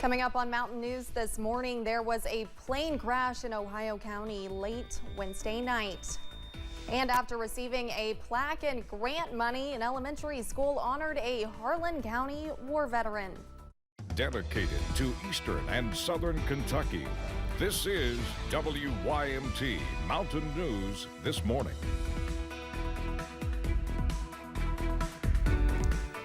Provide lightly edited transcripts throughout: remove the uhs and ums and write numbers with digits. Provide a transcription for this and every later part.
Coming up on Mountain News this morning, there was a plane crash in Ohio County late Wednesday night. And after receiving a plaque and grant money, an elementary school honored a Harlan County war veteran. Dedicated to Eastern and Southern Kentucky, this is WYMT Mountain News this morning.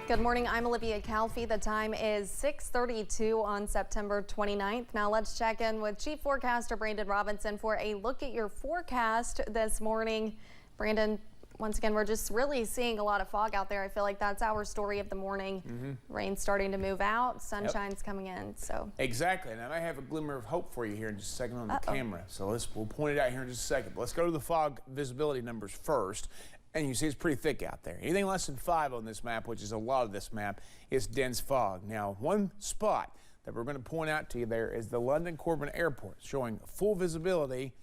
Good morning, I'm Olivia Calfee. The time is 6:32 on September 29th. Now let's check in with Chief Forecaster Brandon Robinson for a look at your forecast this morning. Brandon, once again, we're just really seeing a lot of fog out there. I feel like that's our story of the morning. Rain's starting to move out, sunshine's coming in. So exactly, and I might have a glimmer of hope for you here in just a second on the camera. So we'll point it out here in just a second. But let's go to the fog visibility numbers first. And you see it's pretty thick out there. Anything less than 5 on this map, which is a lot of this map, is dense fog. Now, one spot that we're going to point out to you there is the London Corbin Airport, showing full visibility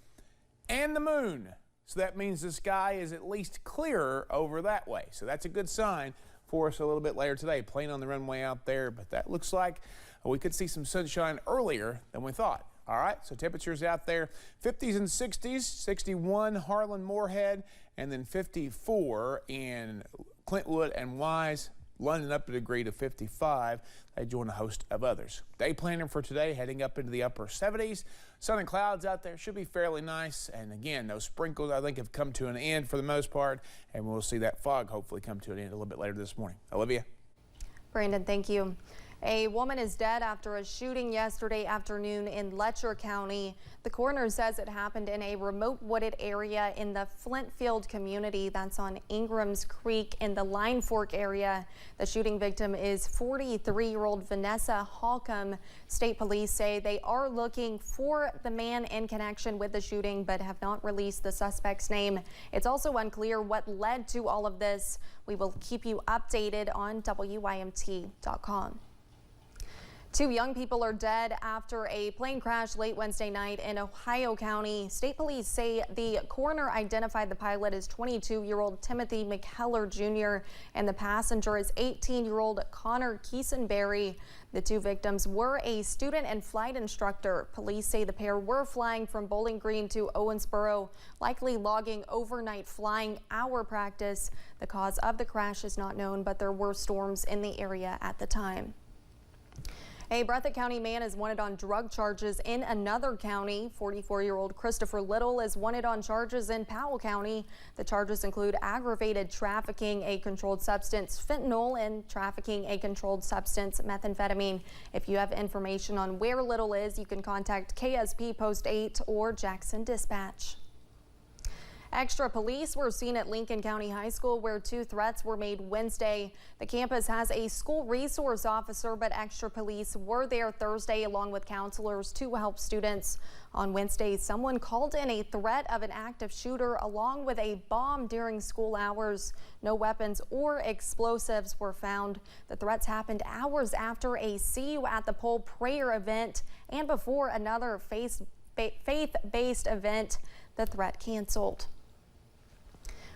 and the moon. So that means the sky is at least clearer over that way. So that's a good sign for us a little bit later today. Plane on the runway out there, but that looks like we could see some sunshine earlier than we thought. All right, so temperatures out there, 50s and 60s, 61 Harlan Moorhead, and then 54 in Clintwood and Wise. London up a degree to 55. They join a host of others. Day planning for today, heading up into the upper 70s. Sun and clouds out there should be fairly nice. And again, those sprinkles I think have come to an end for the most part. And we'll see that fog hopefully come to an end a little bit later this morning. Olivia? Brandon, thank you. A woman is dead after a shooting yesterday afternoon in Letcher County. The coroner says it happened in a remote wooded area in the Flintfield community. That's on Ingram's Creek in the Line Fork area. The shooting victim is 43-year-old Vanessa Holcomb. State police say they are looking for the man in connection with the shooting, but have not released the suspect's name. It's also unclear what led to all of this. We will keep you updated on WYMT.com. 2 young people are dead after a plane crash late Wednesday night in Ohio County. State police say the coroner identified the pilot as 22-year-old Timothy McKellar Jr. and the passenger is 18-year-old Connor Keesenberry. The 2 victims were a student and flight instructor. Police say the pair were flying from Bowling Green to Owensboro, likely logging overnight flying hour practice. The cause of the crash is not known, but there were storms in the area at the time. A Breathitt County man is wanted on drug charges in another county. 44-year-old Christopher Little is wanted on charges in Powell County. The charges include aggravated trafficking a controlled substance, fentanyl, and trafficking a controlled substance, methamphetamine. If you have information on where Little is, you can contact KSP Post 8 or Jackson Dispatch. Extra police were seen at Lincoln County High School where 2 threats were made Wednesday. The campus has a school resource officer, but extra police were there Thursday along with counselors to help students. On Wednesday, someone called in a threat of an active shooter along with a bomb during school hours. No weapons or explosives were found. The threats happened hours after a See You at the Pole prayer event and before another faith-based event. The threat canceled.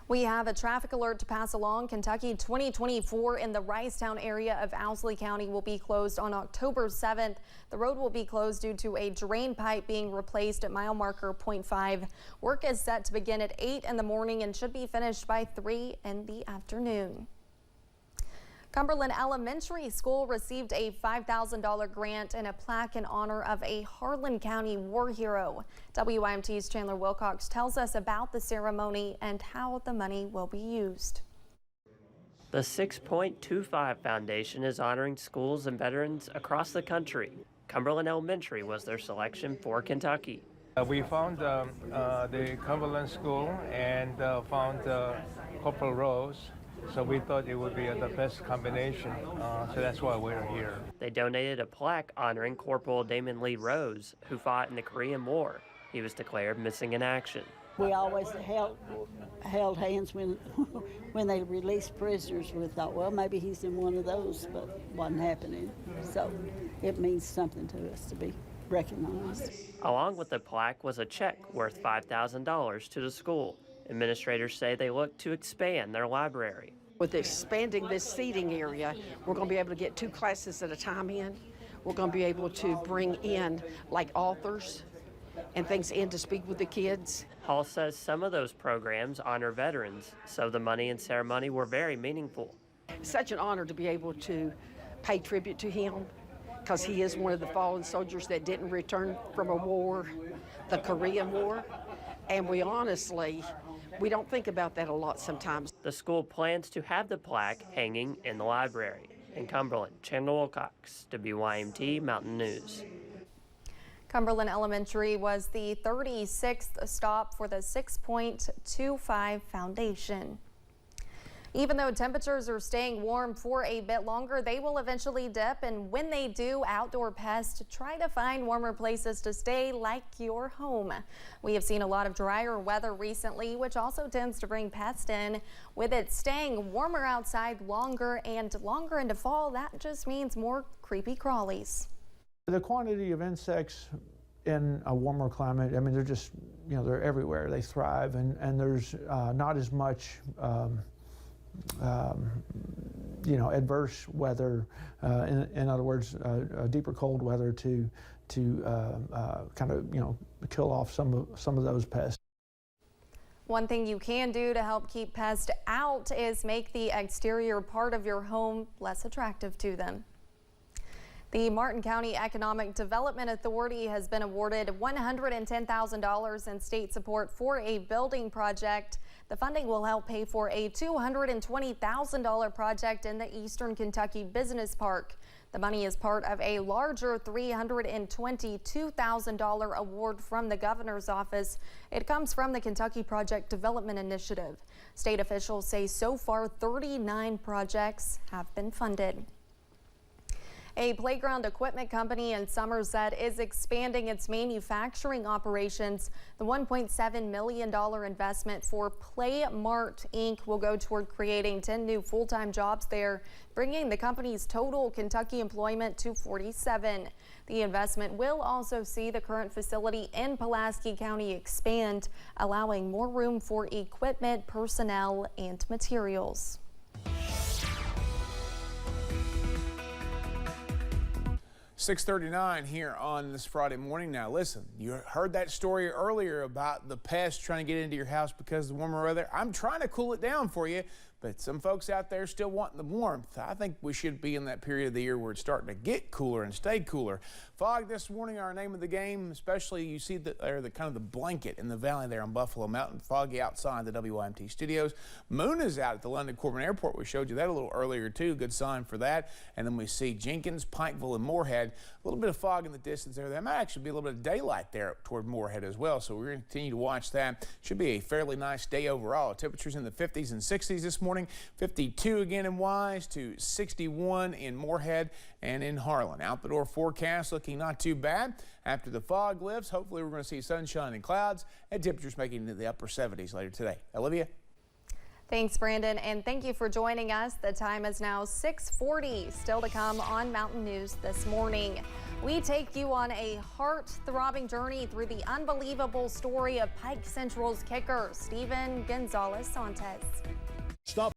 We have a traffic alert to pass along. Kentucky 2024 in the Ricetown area of Owsley County will be closed on October 7th. The road will be closed due to a drain pipe being replaced at mile marker 0.5. Work is set to begin at 8 in the morning and should be finished by 3 in the afternoon. Cumberland Elementary School received a $5,000 grant and a plaque in honor of a Harlan County war hero. WYMT's Chandler Wilcox tells us about the ceremony and how the money will be used. The 6.25 Foundation is honoring schools and veterans across the country. Cumberland Elementary was their selection for Kentucky. We found the Cumberland School and found Corporal Rose. So we thought it would be the best combination, so that's why we're here. They donated a plaque honoring Corporal Damon Lee Rose, who fought in the Korean War. He was declared missing in action. We always held hands when they released prisoners. We thought, well, maybe he's in one of those, but it wasn't happening. So it means something to us to be recognized. Along with the plaque was a check worth $5,000 to the school. Administrators say they look to expand their library. With expanding this seating area, we're going to be able to get 2 classes at a time in. We're going to be able to bring in like authors and things in to speak with the kids. Hall says some of those programs honor veterans, so the money and ceremony were very meaningful. Such an honor to be able to pay tribute to him, because he is one of the fallen soldiers that didn't return from a war, the Korean War. And we don't think about that a lot sometimes. The school plans to have the plaque hanging in the library. In Cumberland, Chandler Wilcox, WYMT Mountain News. Cumberland Elementary was the 36th stop for the 6.25 Foundation. Even though temperatures are staying warm for a bit longer, they will eventually dip, and when they do, outdoor pests try to find warmer places to stay, like your home. We have seen a lot of drier weather recently, which also tends to bring pests in. With it staying warmer outside longer and longer into fall, that just means more creepy crawlies. The quantity of insects in a warmer climate, I mean, they're just, they're everywhere. They thrive, and there's not as much adverse weather, in other words, deeper cold weather to kind of kill off some of those pests. One thing you can do to help keep pests out is make the exterior part of your home less attractive to them. The Martin County Economic Development Authority has been awarded $110,000 in state support for a building project. The funding will help pay for a $220,000 project in the Eastern Kentucky Business Park. The money is part of a larger $322,000 award from the governor's office. It comes from the Kentucky Project Development Initiative. State officials say so far 39 projects have been funded. A playground equipment company in Somerset is expanding its manufacturing operations. The $1.7 million investment for Playmart Inc. will go toward creating 10 new full-time jobs there, bringing the company's total Kentucky employment to 47. The investment will also see the current facility in Pulaski County expand, allowing more room for equipment, personnel, and materials. .39 here on this Friday morning. Now listen, you heard that story earlier about the pests trying to get into your house because of the warmer weather. I'm trying to cool it down for you, but some folks out there still wanting the warmth. I think we should be in that period of the year where it's starting to get cooler and stay cooler. Fog this morning, our name of the game, especially you see the kind of the blanket in the valley there on Buffalo Mountain. Foggy outside the WYMT studios. Moon is out at the London Corbin Airport. We showed you that a little earlier too. Good sign for that. And then we see Jenkins, Pikeville, and Moorhead. A little bit of fog in the distance there. There might actually be a little bit of daylight there up toward Moorhead as well. So we're going to continue to watch that. Should be a fairly nice day overall. Temperatures in the 50s and 60s this morning. 52 again in Wise to 61 in Moorhead and in Harlan. Out the door forecast looking not too bad. After the fog lifts, hopefully we're going to see sunshine and clouds and temperatures making it into the upper 70s later today. Olivia? Thanks, Brandon, and thank you for joining us. The time is now 6:40. Still to come on Mountain News this morning. We take you on a heart-throbbing journey through the unbelievable story of Pike Central's kicker, Steven Gonzalez Santos. Stop.